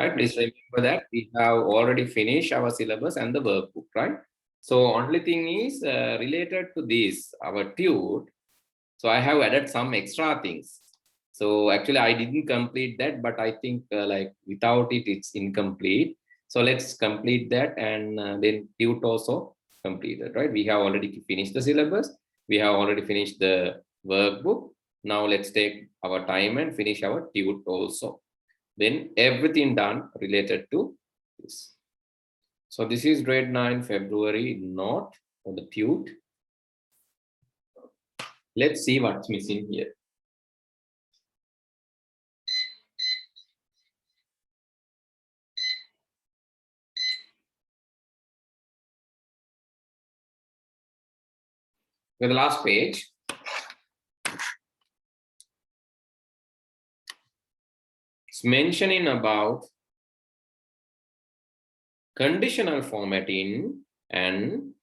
right? Please remember that we have already finished our syllabus and the workbook, right? So only thing is related to this, our tute. So I have added some extra things. So actually I didn't complete that, but I think like without it, it's incomplete. So let's complete that, and then tute also completed, right? We have already finished the syllabus. We have already finished the workbook. Now let's take our time and finish our tute also. Then everything done related to this. So this is grade 9 February note for the tute. Let's see what's missing here. With the last page. It's mentioning about conditional formatting and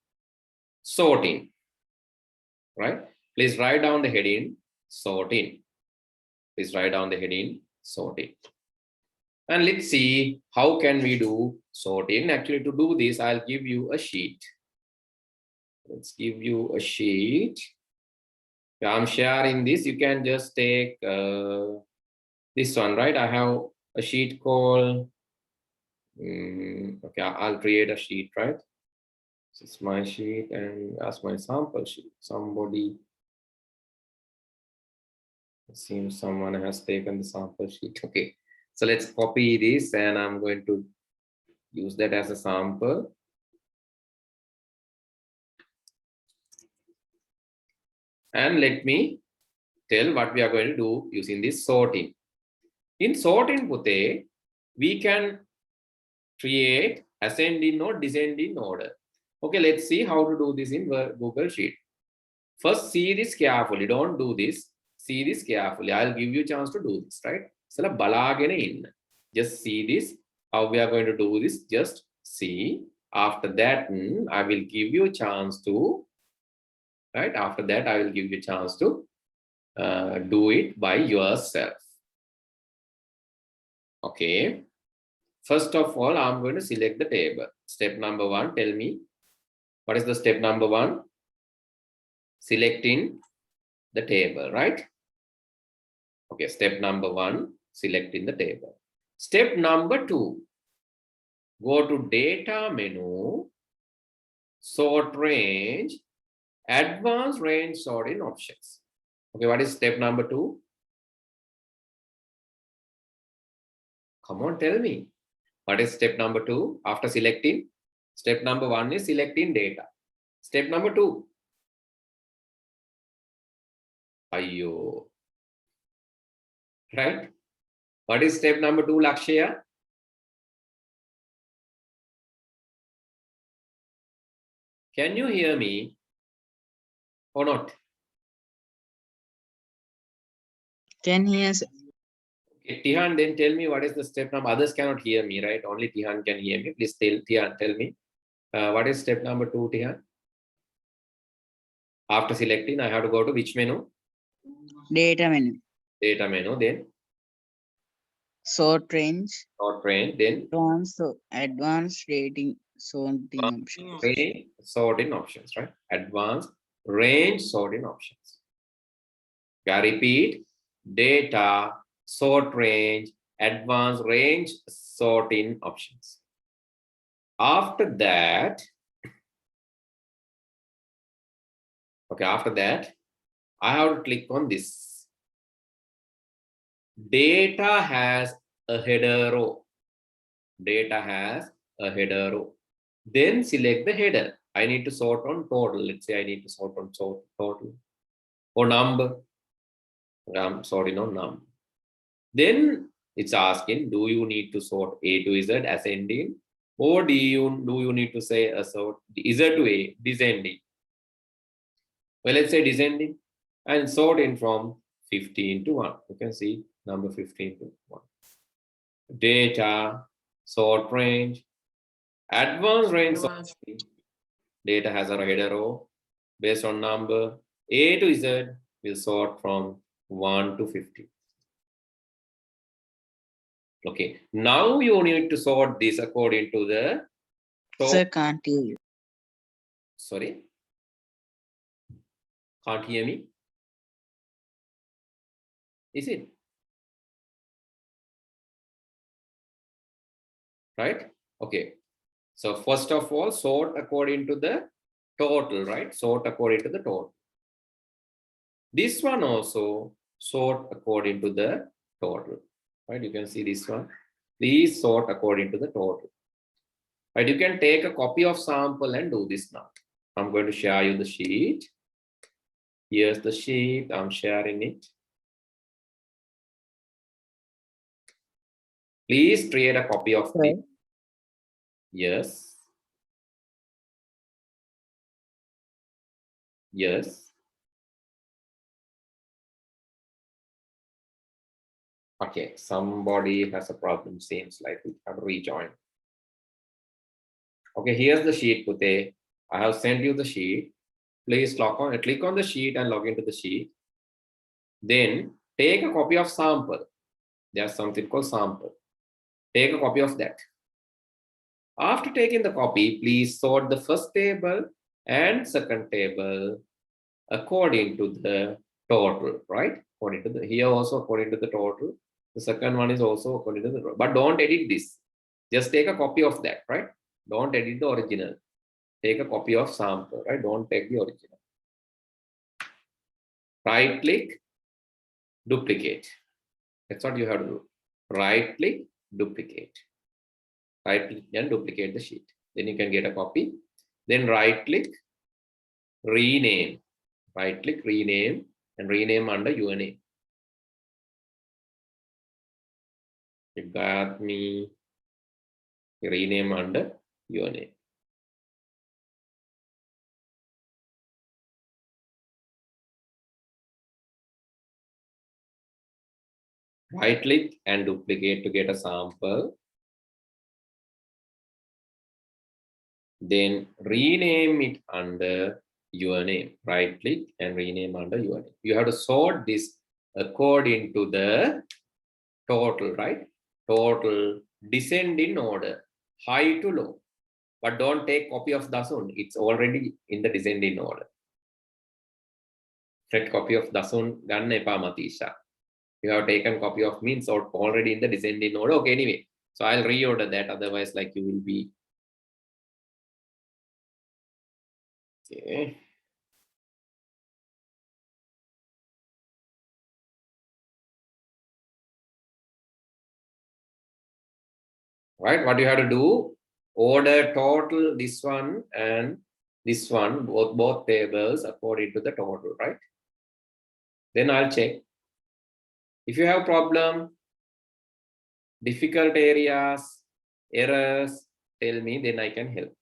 sorting, right? Please write down the heading sorting. Please write down the heading sorting. And let's see how can we do sorting. Actually, to do this, I'll give you a sheet. Let's give you a sheet. I'm sharing this. You can just take this one, right? I have a sheet called, okay, I'll create a sheet, right? This is my sheet and that's my sample sheet. Somebody, it seems someone has taken the sample sheet. Okay, so let's copy this and I'm going to use that as a sample. And let me tell what we are going to do using this sorting. In sorting Pute, we can create ascending or descending order. Okay, let's see how to do this in Google Sheet. First, see this carefully. Don't do this. See this carefully. I'll give you a chance to do this, right? So, balagena in. Just see this. How we are going to do this. Just see. After that, I will give you a chance to, right? After that, I will give you a chance to do it by yourself. Okay. First of all, I'm going to select the table. Step number 1, tell me, what is the step number 1? Selecting the table, right? Okay, step number 1, selecting the table. Step number 2, go to data menu, sort range, advanced range sorting options. Okay, what is step number 2? Come on, tell me. What is step number 2 after selecting? Step number 1 is selecting data. Step number 2. Ayyo. Right? What is step number 2, Lakshya? Can you hear me or not? Can hear. Okay, Tihan, then tell me what is the step number. Others cannot hear me, right? Only Tihan can hear me. Please tell Tihan, tell me. What is step number 2, Tihan? After selecting, I have to go to which menu? Data menu. Data menu, then Sort range. sort range, then Advanced rating sorting options. Range sorting options, right? Advanced range sorting options. Yeah, repeat, data, sort range, advanced range sorting options. After that, okay, after that, I have to click on this. Data has a header row. Data has a header row. Then select the header. I need to sort on total. Let's say I need to sort on total or number. I'm sorting on number. Then it's asking, do you need to sort A to Z ascending, or do you need to say a sort Z to A descending? Well, let's say descending and sorting from 15 to 1. You can see number 15 to 1. Data, sort range, advanced range sorting. Data has a header row based on number. A to Z will sort from 1 to 50. Okay, now you need to sort this according to the Sir, can't hear you. Sorry, can't hear me. Is it right? Okay, so first of all, sort according to the total, right? Sort according to the total. This one also sort according to the total, right? You can see this one. Please sort according to the total. Right, you can take a copy of sample and do this now. I'm going to share you the sheet. Here's the sheet, I'm sharing it. Please create a copy of Sir. it. Yes. Yes. Okay, somebody has a problem, seems like we have rejoined. Okay, here's the sheet, Pute. I have sent you the sheet. Please click on the sheet and log into the sheet. Then take a copy of sample. There's something called sample. Take a copy of that. After taking the copy, please sort the first table and second table according to the total, right? According to the here also according to the total. The second one is also according to the total. But don't edit this. Just take a copy of that, right? Don't edit the original. Take a copy of sample, right? Don't take the original. Right click, duplicate. That's what you have to do. Right click, duplicate. Right click and duplicate the sheet. Then you can get a copy. Then right click, rename. Right click, rename, and rename under your name. You got me. Rename under your name. Right click and duplicate to get a sample. Then rename it under your name. Right click and rename under your name. You have to sort this according to the total, right? Total, descend in order, high to low. But don't take copy of Dasun. It's already in the descending order. Set copy of Dasun ganna epa Matisha. You have taken copy of means or already in the descending order. Okay, anyway. So I'll reorder that. Otherwise, like you will be. Okay. Right. What you have to do? Order total this one and this one, both tables according to the total, right? Then I'll check. If you have problem, difficult areas, errors, tell me, then I can help.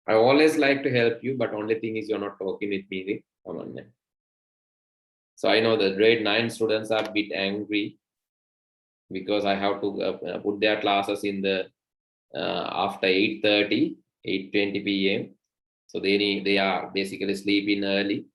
I always like to help you, but only thing is you're not talking with me. Come on, man. So I know the grade 9 students are a bit angry because I have to put their classes in the after 8:30, 8:20 p.m. So they are basically sleeping early.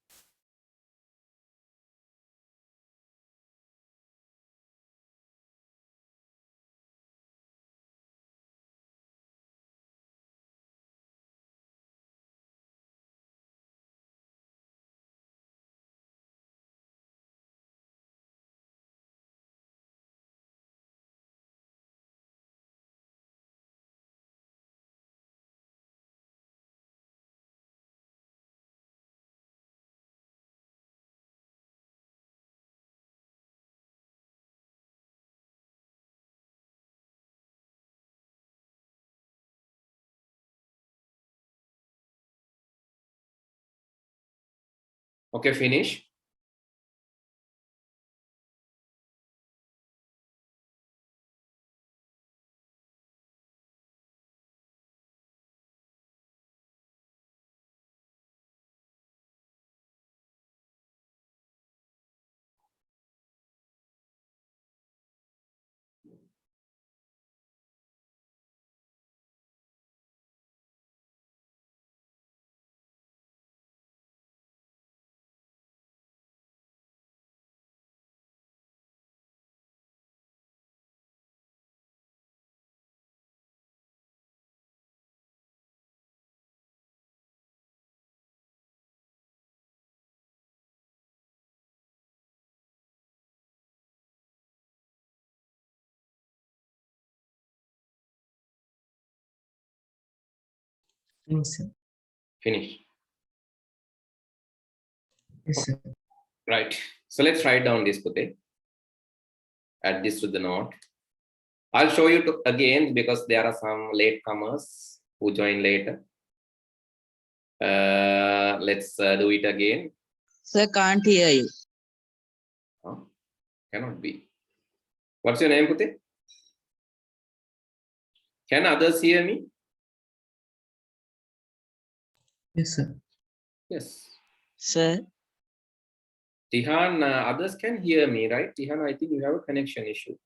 Okay, finish. Yes, sir. Finish. Yes, sir. Right. So let's write down this, Pute. Add this to the note. I'll show you again because there are some latecomers who join later. Let's do it again. Sir, can't hear you. Huh? Cannot be. What's your name, Pute? Can others hear me? Yes, sir. Yes. Sir, Tihan, others can hear me, right? Tihan, I think you have a connection issue.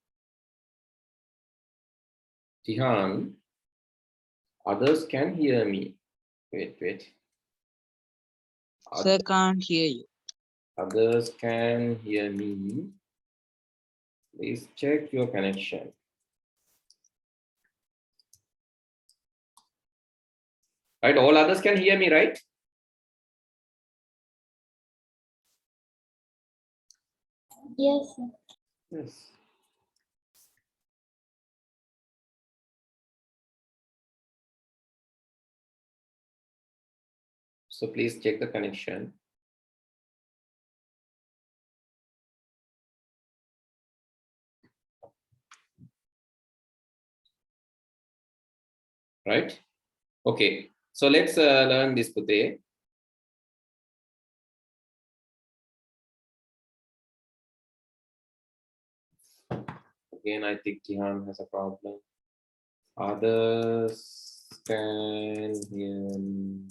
Tihan, others can hear me. Wait. sir, can't hear you. Others can hear me. Please check your connection. Right, all others can hear me, right? Yes, sir. Yes. So please check the connection. Right? Okay. So let's learn this today. Again, I think Tihan has a problem. Others can hear me.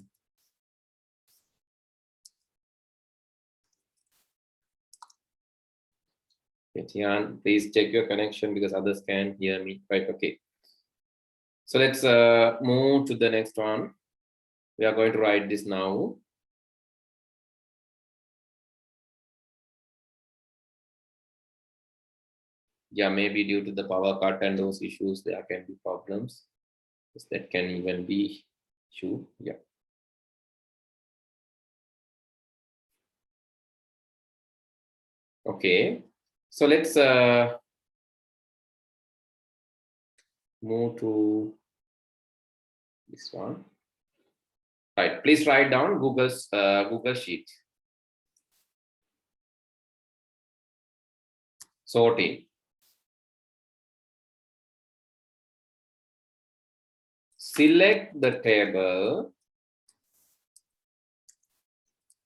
Okay, Tihan, please check your connection because others can hear me. Right, okay. So let's move to the next one. We are going to write this now. Yeah, maybe due to the power cut and those issues, there can be problems. That can even be issue. Yeah. Okay. So let's move to this one. Right. Please write down Google's Google Sheet. Sorting. Select the table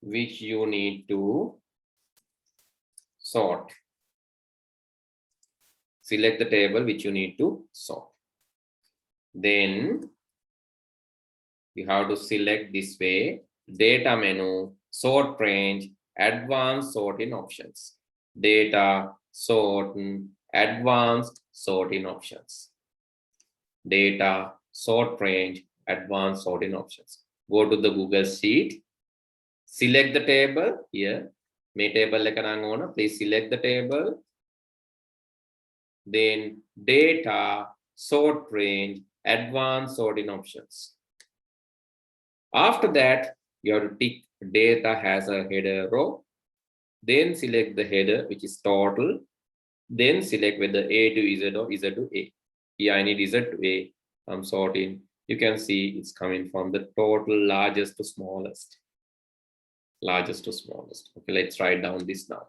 which you need to sort. Select the table which you need to sort. Then you have to select this way: data menu, sort range, advanced sorting options. Data, sort, advanced sorting options. Data, sort range, advanced sorting options. Go to the Google Sheet. Select the table here. May table please select the table. Then data, sort range, advanced sorting options. After that, you have to tick data has a header row. Then select the header, which is total. Then select whether A to Z or Z to A. Here I need Z to A. I'm sorting. You can see it's coming from the total largest to smallest. Largest to smallest. Okay, let's write down this now.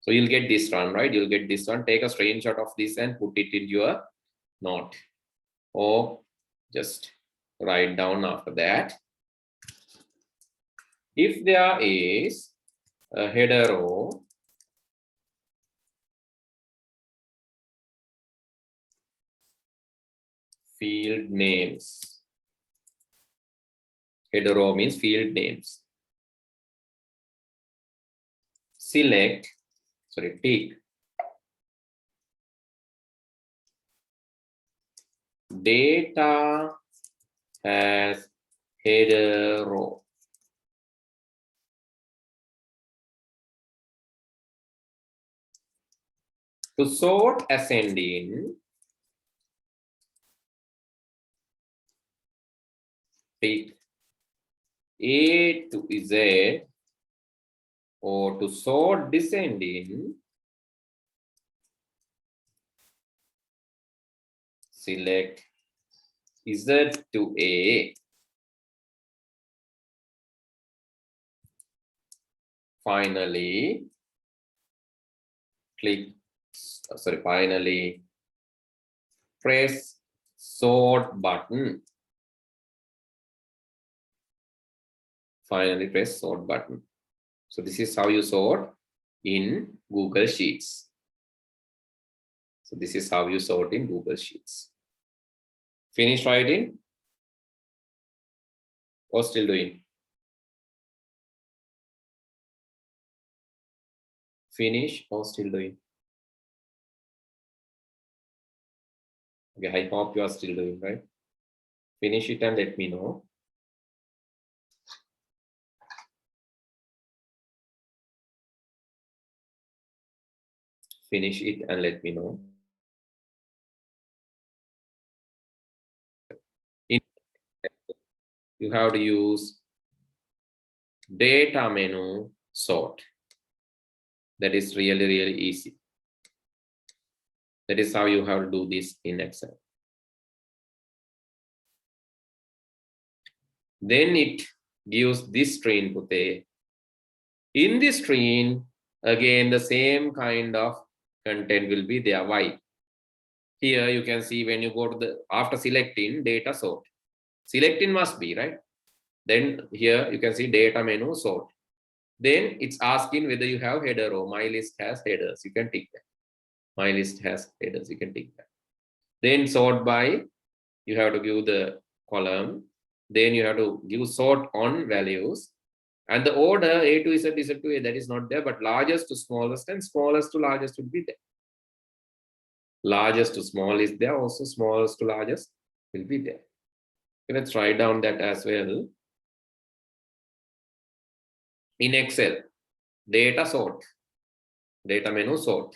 So you'll get this one, right? You'll get this one. Take a screenshot of this and put it in your note. Or just write down after that. If there is a header row, field names. Header row means field names. Select, tick data as header row. To sort ascending, pick A to Z, or to sort descending, select Z to A. Finally, finally press sort button. Finally press sort button. So this is how you sort in Google Sheets. So this is how you sort in Google Sheets. Finish writing or still doing? Finish or still doing? Okay, I hope you are still doing, right? Finish it and let me know. Finish it and let me know. You have to use data menu sort. That is really, really easy. That is how you have to do this in Excel. Then it gives this screen, Pute. In this screen, again, the same kind of content will be there. Why? Here you can see when you go to the, after selecting data sort, selecting must be, right? Then here you can see data menu sort. Then it's asking whether you have header row. My list has headers, you can tick that. My list has headers, you can tick that. Then sort by, you have to give the column. Then you have to give sort on values. And the order A to Z, Z to A, that is not there, but largest to smallest and smallest to largest would be there. Largest to small is there, also smallest to largest will be there. Okay, let's write down that as well. In Excel, data sort, data menu sort.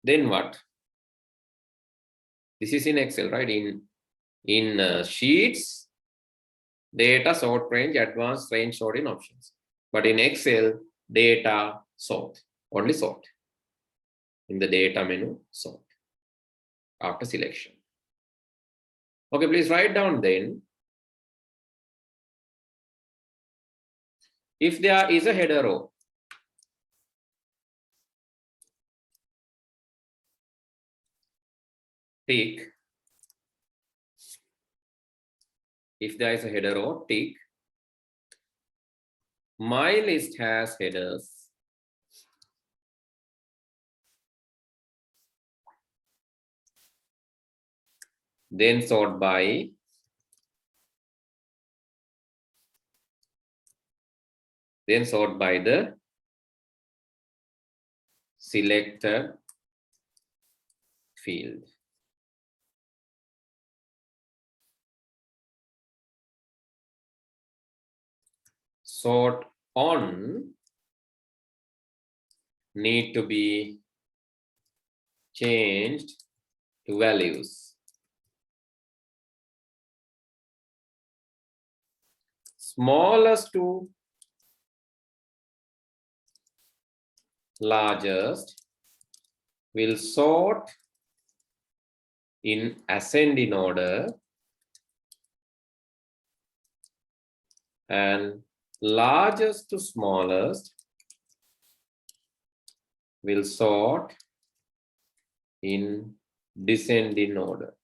Then what? This is in Excel, right? In Sheets, data sort range, advanced range sorting options. But in Excel, data sort, only sort. In the data menu, sort after selection. Okay, please write down then. If there is a header row, tick. If there is a header row, tick. My list has headers. Then sort by. Then sort by the selected field. Sort on need to be changed to values. Smallest to largest will sort in ascending order, and largest to smallest will sort in descending order.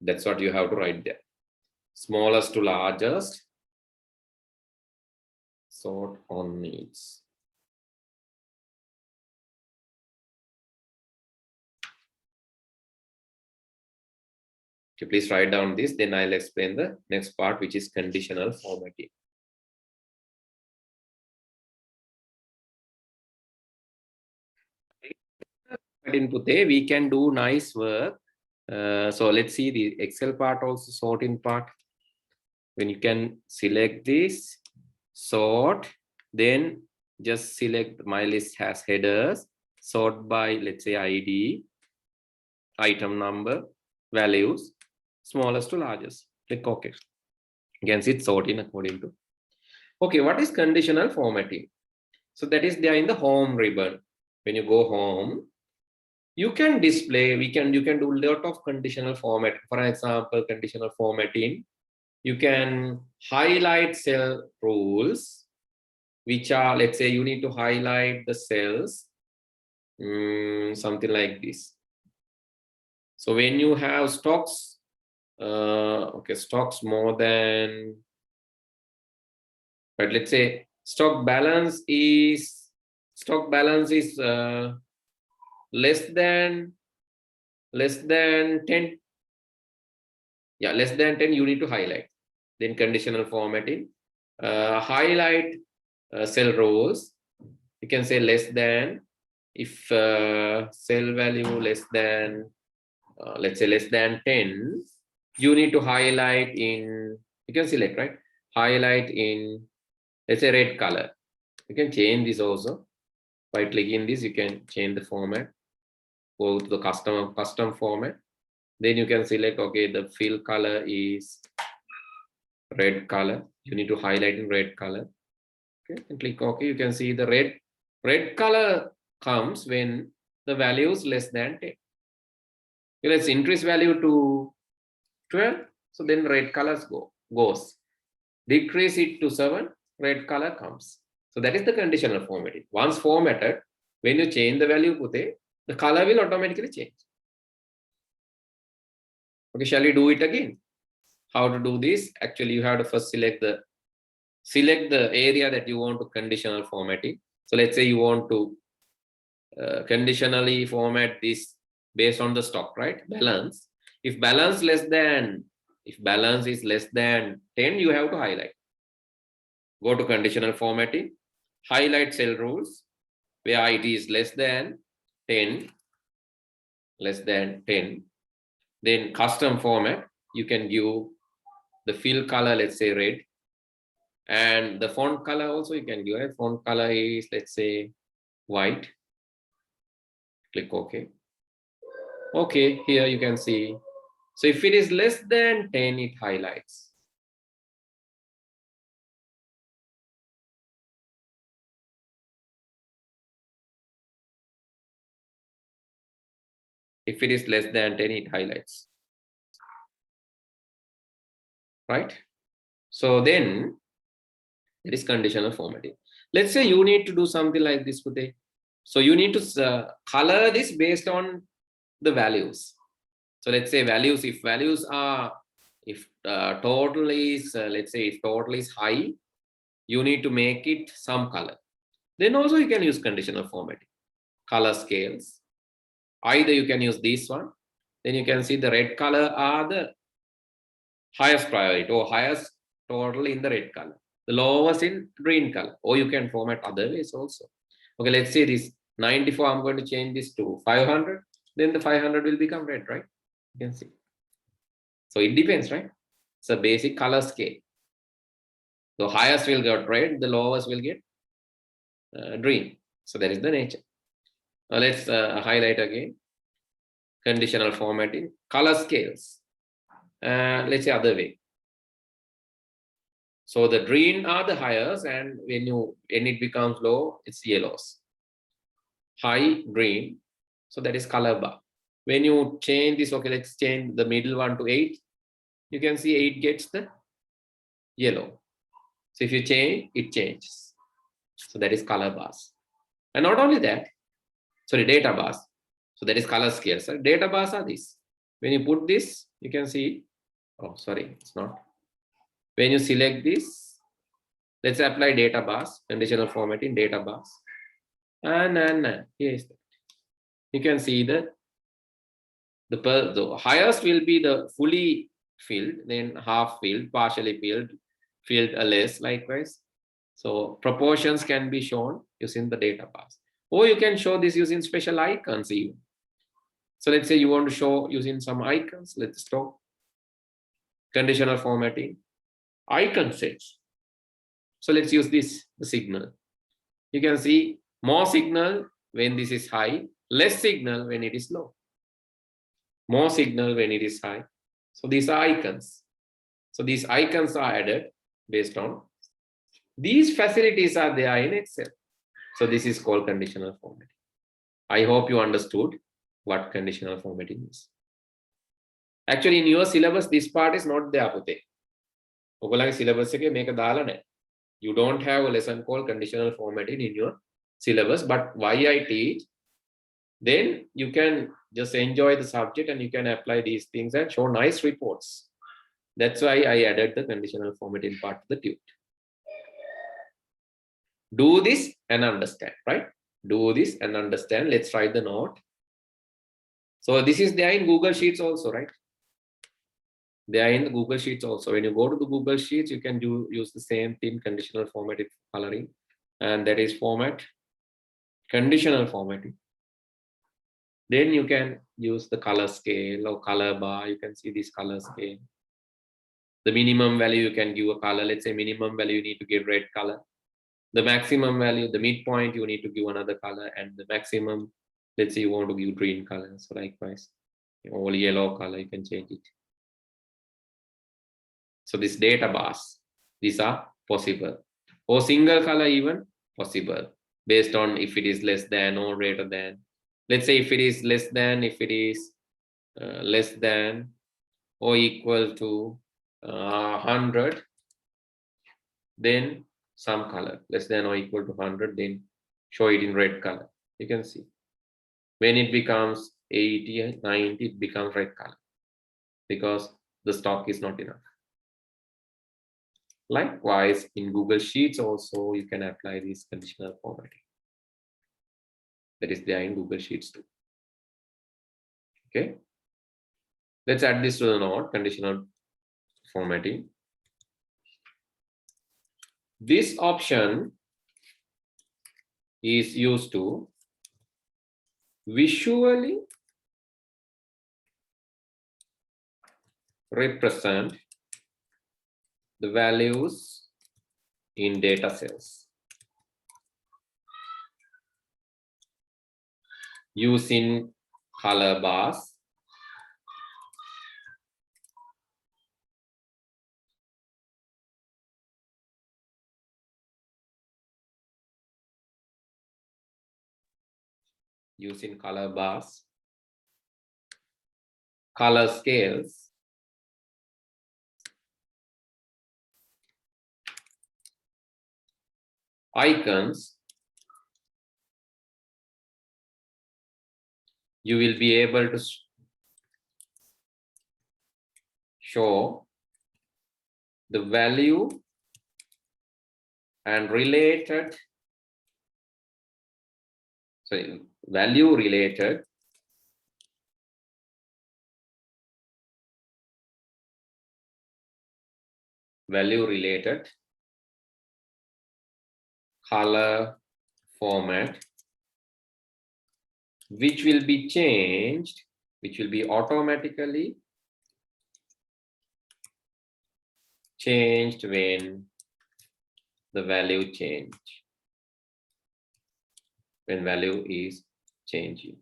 That's what you have to write there. Smallest to largest, sort on needs. Okay, please write down this, then I'll explain the next part, which is conditional formatting. In Pute, we can do nice work. So let's see the Excel part also, sorting part. When you can select this, sort, then just select my list has headers, sort by, let's say, ID, item number, values, smallest to largest. Click OK. You can see it's sorting according to. Okay, what is conditional formatting? So that is there in the home ribbon. When you go home, you can display, you can do a lot of conditional format. For example, conditional formatting, you can highlight cell rules, which are, let's say you need to highlight the cells, something like this. So when you have stocks, okay, stocks more than, but let's say stock balance is less than 10. Yeah, less than 10 you need to highlight. Then conditional formatting, highlight cell rows. You can say less than, if cell value less than, let's say less than 10, you need to highlight in, you can select, right? Highlight in, let's say red color. You can change this also. By clicking this, you can change the format, go to the custom format. Then you can select, okay, the fill color is red color. You need to highlight in red color. Okay, and click OK. You can see the red color comes when the value is less than 10. Okay, let's increase value to 12. So then red colors goes. Decrease it to 7, red color comes. So that is the conditional formatting. Once formatted, when you change the value, the color will automatically change. Okay, shall we do it again? How to do this? Actually, you have to first select the area that you want to conditional formatting. So let's say you want to conditionally format this based on the stock, right? Balance. If balance is less than 10, you have to highlight. Go to conditional formatting, highlight cell rules where it is less than 10, then custom format, you can give the fill color, let's say red, and the font color also you can give. Font color is, let's say, white. Click OK. Okay, here you can see. So if it is less than 10, it highlights. If it is less than 10, it highlights. Right? So then it is conditional formatting. Let's say you need to do something like this today. So you need to color this based on the values. So let's say values, if values are, if total is, let's say if total is high, you need to make it some color. Then also you can use conditional formatting, color scales. Either you can use this one, then you can see the red color are the highest priority or highest total in the red color, the lowest in green color, or you can format other ways also. Okay, let's say this 94, I'm going to change this to 500, then the 500 will become red, right? You can see. So it depends, right? It's a basic color scale. The highest will get red, the lowest will get green. So that is the nature. Now let's highlight again. Conditional formatting, color scales. Let's say other way. So the green are the highest, and when it becomes low, it's yellows. High green, so that is color bar. When you change this, okay, let's change the middle one to 8. You can see 8 gets the yellow. So if you change, it changes. So that is color bars. And not only that, sorry, data bars. So that is color scales. So data bars are this. When you put this, you can see, oh, sorry, it's not. When you select this, let's apply data bars, conditional formatting, data bars. And here is that. You can see the highest will be the fully filled, then half filled, partially filled less, likewise. So proportions can be shown using the data bars. Or you can show this using special icons even. So let's say you want to show using some icons. Let's stop. Conditional formatting, icon sets. So let's use this, the signal. You can see more signal when this is high, less signal when it is low. More signal when it is high. So these are icons. So these icons are added based on these facilities are there in Excel. So this is called conditional formatting. I hope you understood what conditional formatting is. Actually, in your syllabus, this part is not there. ඔයගොල්ලන්ගේ syllabus එකේ මේක දාලා නැහැ. You don't have a lesson called conditional formatting in your syllabus, but why I teach, then you can just enjoy the subject and you can apply these things and show nice reports. That's why I added the conditional formatting part to the tute. Do this and understand, right? Do this and understand. Let's write the note. So this is there in Google Sheets also, right? They are in the Google Sheets also. When you go to the Google Sheets, you can use the same thing, conditional formatting coloring, and that is format, conditional formatting. Then you can use the color scale or color bar. You can see this color scale. The minimum value you can give a color. Let's say minimum value you need to give red color. The maximum value, the midpoint, you need to give another color, and the maximum, let's say you want to give green color. So likewise, or yellow color, you can change it. So this data bars, these are possible. Or single color even possible, based on if it is less than or greater than. Let's say if it is less than, if it is less than or equal to 100, then some color. Less than or equal to 100, then show it in red color. You can see. When it becomes 80, 90, it becomes red color because the stock is not enough. Likewise, in Google Sheets also, you can apply this conditional formatting. That is there in Google Sheets too. Okay. Let's add this to the note, conditional formatting. This option is used to visually represent the values in data cells using color bars, color scales, icons. You will be able to show the value and related, value related color format, which will be changed, which will be automatically changed when the value change, when value is changing.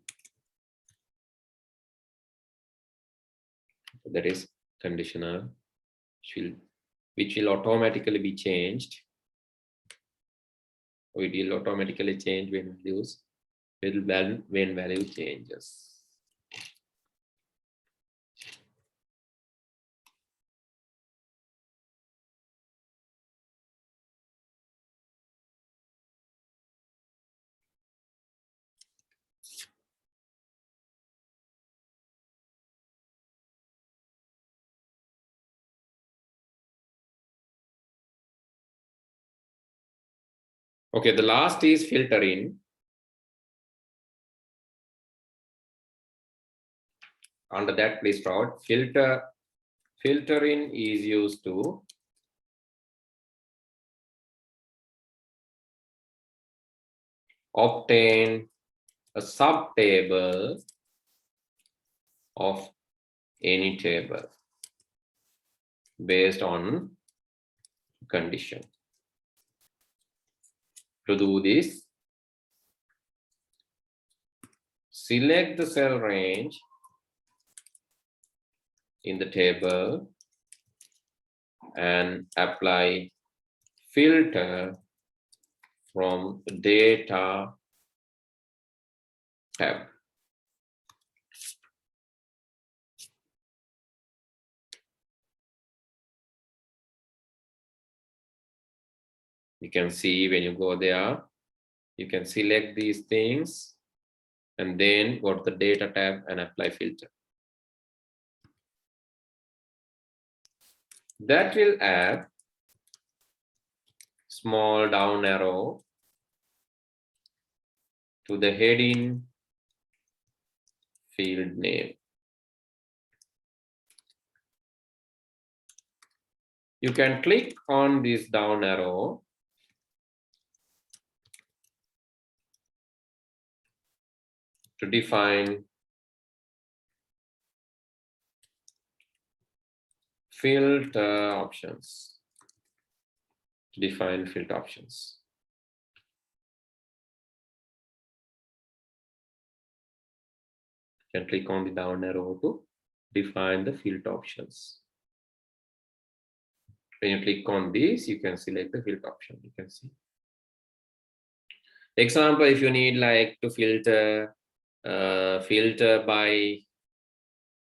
That is conditional, which will automatically be changed. It will automatically change when value changes. Okay, the last is filtering. Under that, please write filtering is used to obtain a subtable of any table based on condition. To do this, select the cell range in the table and apply filter from data tab. You can see when you go there, you can select these things and then go to the data tab and apply filter. That will add small down arrow to the heading field name. You can click on this down arrow to define filter options. Define filter options. You can click on the down arrow to define the filter options. When you click on this, you can select the filter option. You can see. Example, if you need like to filter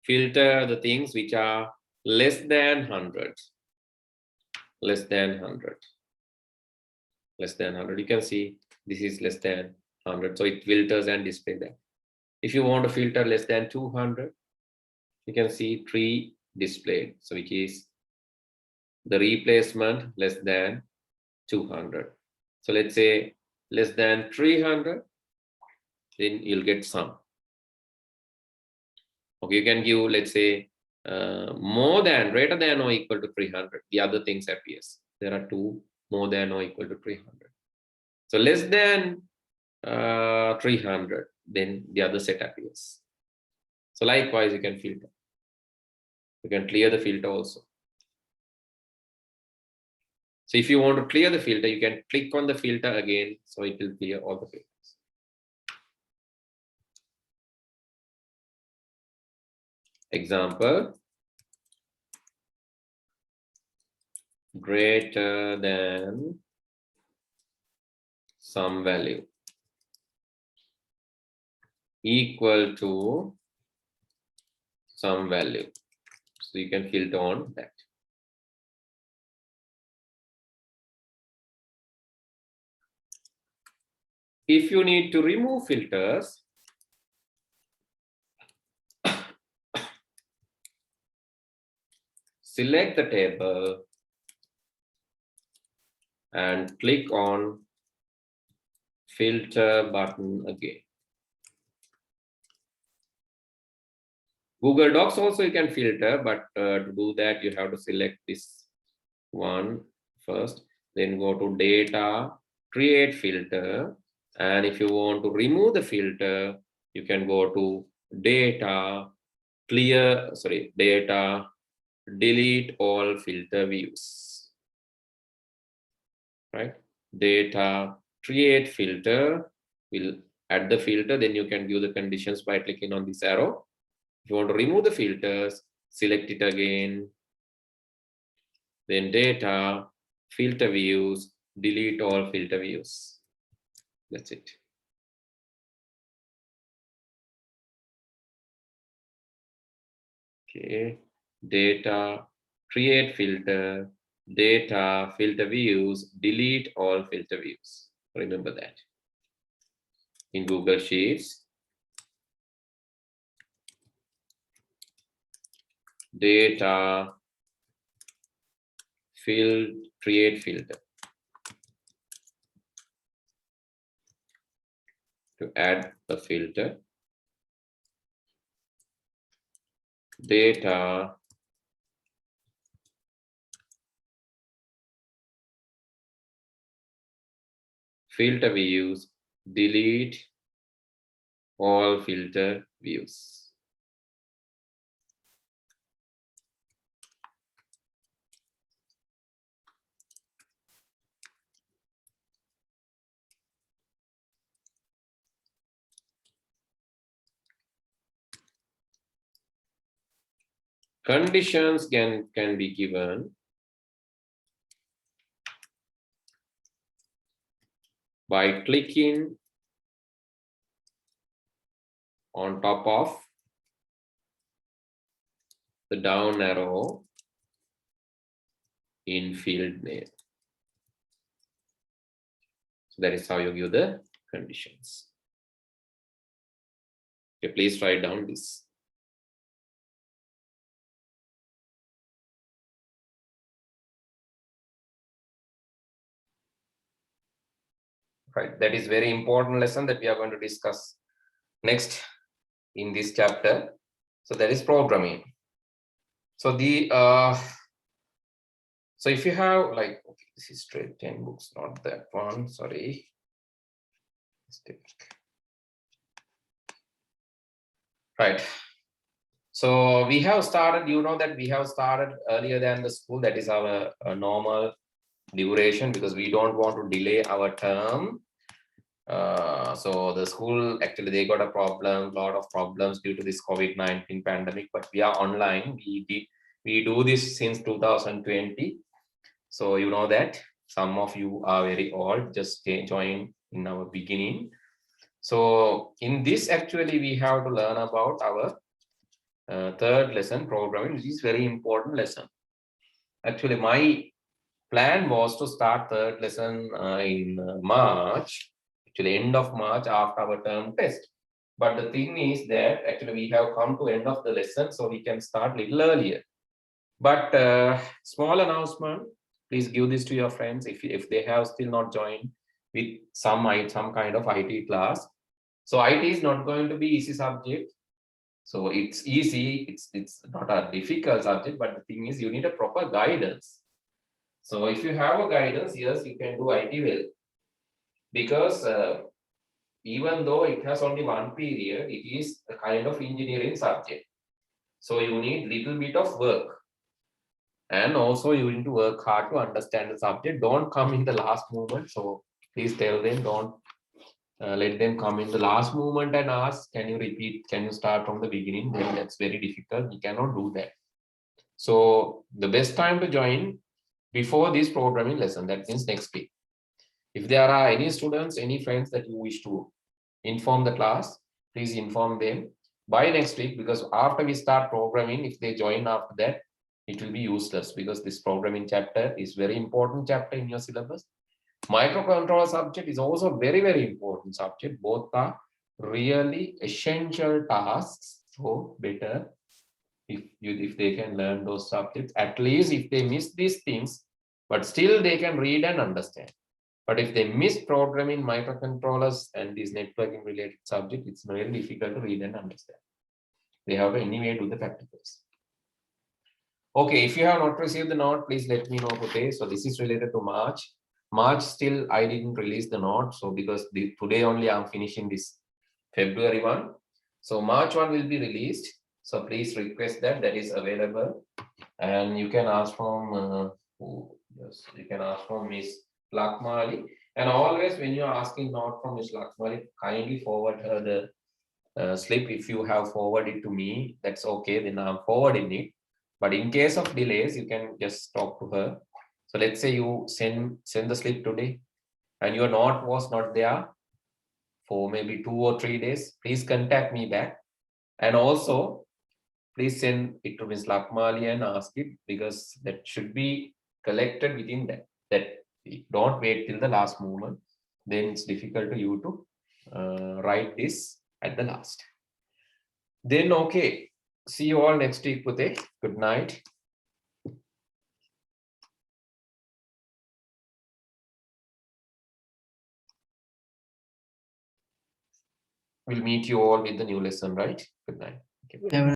filter the things which are less than 100. Less than 100. Less than 100. You can see this is less than 100. So it filters and display that. If you want to filter less than 200, you can see 3 displayed. So which is the replacement less than 200. So let's say less than 300, then you'll get some. Okay, you can give, let's say, more than, greater than or equal to 300. The other things appears. There are 2 more than or equal to 300. So less than 300, then the other set appears. So likewise, you can filter. You can clear the filter also. So if you want to clear the filter, you can click on the filter again, so it will clear all the filters. Example, greater than some value, equal to some value. So you can filter on that. If you need to remove filters, select the table and click on filter button again. Google Docs also you can filter, but to do that you have to select this one first, then go to data, create filter, and if you want to remove the filter, you can go to data, data, delete all filter views, right? Data, create filter, will add the filter, then you can give the conditions by clicking on this arrow. If you want to remove the filters, select it again, then data, filter views, delete all filter views. That's it. Okay, data, create filter, data, filter views, delete all filter views. Remember that. In Google Sheets, data, create filter. To add a filter, data, filter views, delete all filter views. Conditions can be given by clicking on top of the down arrow in field name. So that is how you give the conditions. Okay, please write down this. Right, that is very important lesson that we are going to discuss next in this chapter. So that is programming. So the so if you have like, okay, this is straight 10 books, not that one, sorry. Right. So we have started, you know that we have started earlier than the school. That is our normal duration because we don't want to delay our term. So the school, actually they got a lot of problems due to this COVID-19 pandemic, but we are online. We do this since 2020. So you know that some of you are very old, just join in our beginning. So in this, actually, we have to learn about our third lesson, programming, which is very important lesson. Actually, my plan was to start third lesson in March, actually end of March after our term test. But the thing is that actually we have come to end of the lesson, so we can start little earlier. But small announcement, please give this to your friends if they have still not joined with some kind of IT class. So IT is not going to be easy subject. So it's easy, it's not a difficult subject, but the thing is you need a proper guidance. So if you have a guidance, yes, you can do IT well. Because even though it has only one period, it is a kind of engineering subject. So you need little bit of work. And also you need to work hard to understand the subject. Don't come in the last moment. So please tell them, don't let them come in the last moment and ask, can you repeat, can you start from the beginning? Then that's very difficult. We cannot do that. So the best time to join before this programming lesson, that means next week. If there are any students, any friends that you wish to inform the class, please inform them by next week, because after we start programming, if they join after that, it will be useless because this programming chapter is very important chapter in your syllabus. Microcontroller subject is also very, very important subject. Both are really essential tasks. So better if they can learn those subjects, at least if they miss these things, but still they can read and understand. But if they miss programming, microcontrollers and these networking related subject, it's very difficult to read and understand. They have to anyway do the practicals. Okay, if you have not received the note, please let me know today. So this is related to March. March still I didn't release the note. So because today only I'm finishing this February one. So March one will be released. So please request that is available. And you can ask from you can ask from Miss Lakmali. And always when you're asking note from Miss Lakmali, kindly forward her the slip. If you have forwarded to me, that's okay, then I'm forwarding it. But in case of delays, you can just talk to her. So let's say you send the slip today and your note was not there for maybe 2 or 3 days, please contact me back. And also please send it to Ms. Lakmali and ask it, because that should be collected within that don't wait till the last moment. Then it's difficult to you to write this at the last. Then okay, see you all next week, Pute. Good night. We'll meet you all with the new lesson, right? Good night. Okay.